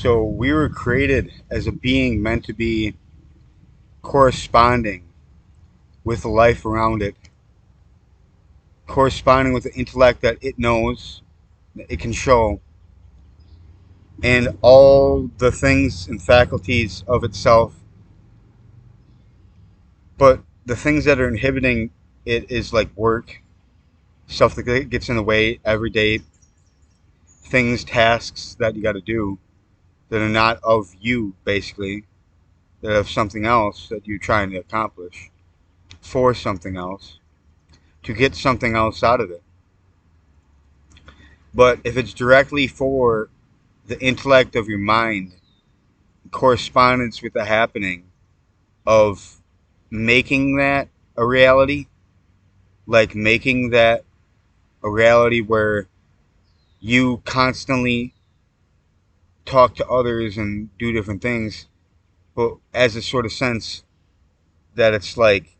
So we were created as a being meant to be corresponding with the life around it, corresponding with the intellect that it knows, that it can show, and all the things and faculties of itself. But the things that are inhibiting it is like work, stuff that gets in the way, everyday things, tasks that you got to do that are not of you, basically, that are of something else that you're trying to accomplish for something else, to get something else out of it. But if it's directly for the intellect of your mind, correspondence with the happening of making that a reality, like making that a reality where you constantly talk to others and do different things, but as a sort of sense that it's like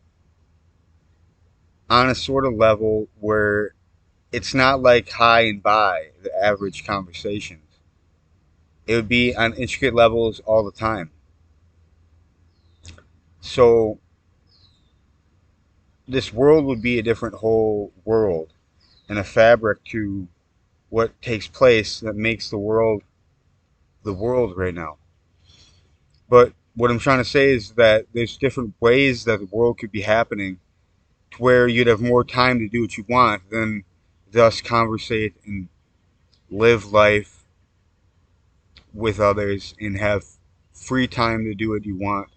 on a sort of level where it's not like hi and bye, the average conversations. It would be on intricate levels all the time. So this world would be a different whole world and a fabric to what takes place that makes the world right now. But what I'm trying to say is that there's different ways that the world could be happening to where you'd have more time to do what you want than thus conversate and live life with others and have free time to do what you want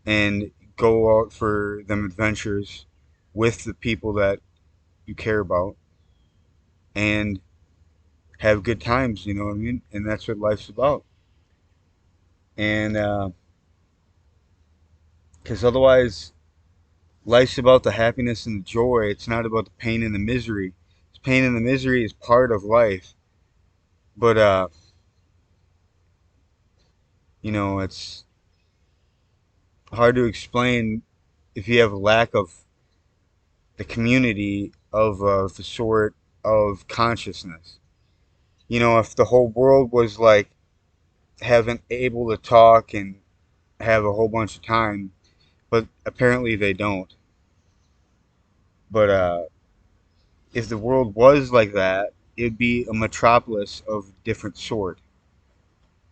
and go out for them adventures with the people that you care about and have good times, you know what I mean? And that's what life's about. And because otherwise, life's about the happiness and the joy. It's not about the pain and the misery. Pain and the misery is part of life, but it's hard to explain if you have a lack of the community of the sort of consciousness. If the whole world was like having able to talk and have a whole bunch of time, but apparently they don't. But if the world was like that, it'd be a metropolis of different sort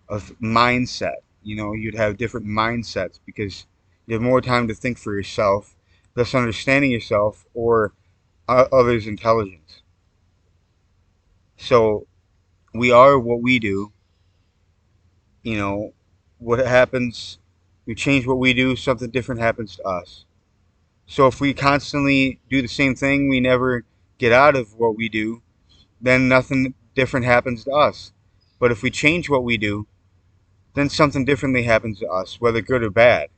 of mindset. You'd have different mindsets because you have more time to think for yourself, thus understanding yourself or others' intelligence. So we are what we do. You know, what happens, we change what we do, something different happens to us. So if we constantly do the same thing, we never get out of what we do, then nothing different happens to us. But if we change what we do, then something differently happens to us, whether good or bad.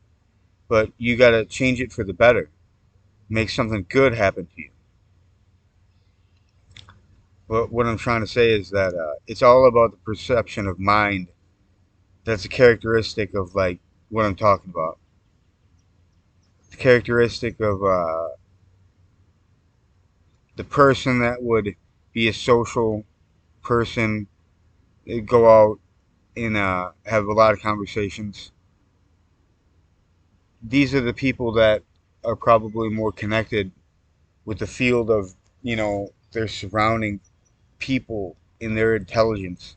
But you got to change it for the better. Make something good happen to you. But what I'm trying to say is that it's all about the perception of mind. That's a characteristic of like what I'm talking about. The characteristic of the person that would be a social person, go out and have a lot of conversations. These are the people that are probably more connected with the field of their surrounding people in their intelligence.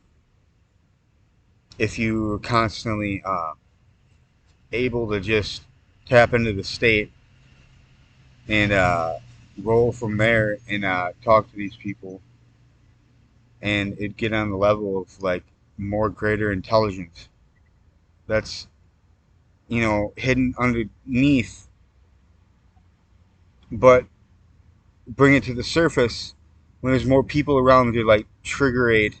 If you are constantly able to just tap into the state and roll from there and talk to these people and it get on the level of like more greater intelligence that's hidden underneath, but bring it to the surface when there's more people around to like triggerate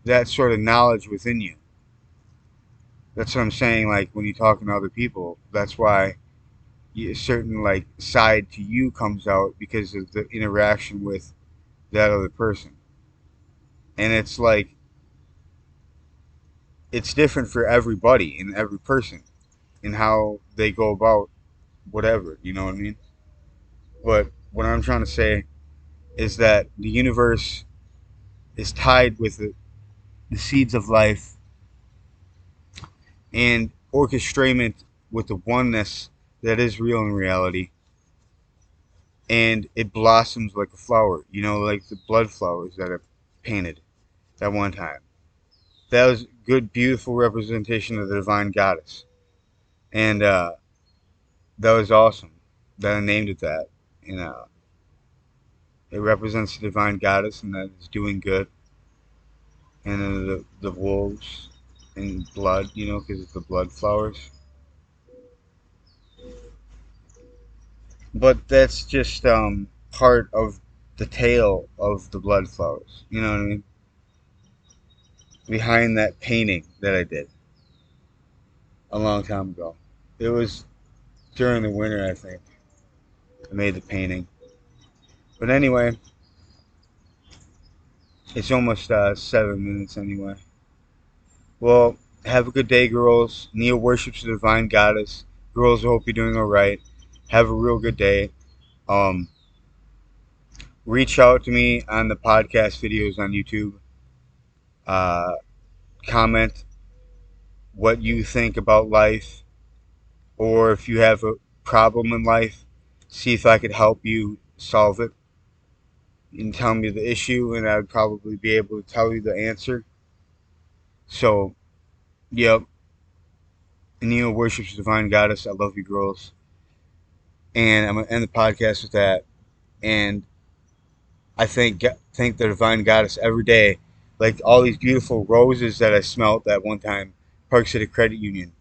that sort of knowledge within you. That's what I'm saying. Like when you're talking to other people, that's why a certain like side to you comes out because of the interaction with that other person. And it's like it's different for everybody and every person in how they go about whatever. You know what I mean? But what I'm trying to say is that the universe is tied with the the seeds of life and orchestrate with the oneness that is real in reality, and it blossoms like a flower, like the blood flowers that I painted at one time. That was a good, beautiful representation of the divine goddess, and that was awesome that I named it that. You know, it represents the divine goddess, and that it's doing good, and then the wolves and blood, because it's the blood flowers. But that's just part of the tale of the blood flowers. You know what I mean? Behind that painting that I did a long time ago. It was during the winter, I think. I made the painting. But anyway, it's almost 7 minutes anyway. Well, have a good day, girls. Neil worships the divine goddess. Girls, I hope you're doing all right. Have a real good day. Um, Reach out to me on the podcast videos on YouTube. Uh, Comment what you think about life, or if you have a problem in life, see if I could help you solve it. You can tell me the issue, and I'd probably be able to tell you the answer. So, yep. Neil worships the divine goddess. I love you, girls. And I'm gonna end the podcast with that. And I thank the divine goddess every day, like all these beautiful roses that I smelt that one time, Park City Credit Union.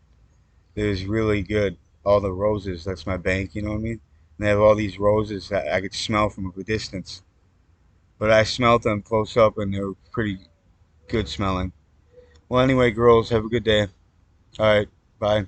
It was really good. All the roses. That's my bank. You know what I mean? And they have all these roses that I could smell from a distance. But I smelled them close up, and they were pretty good smelling. Well, anyway, girls, have a good day. All right, bye.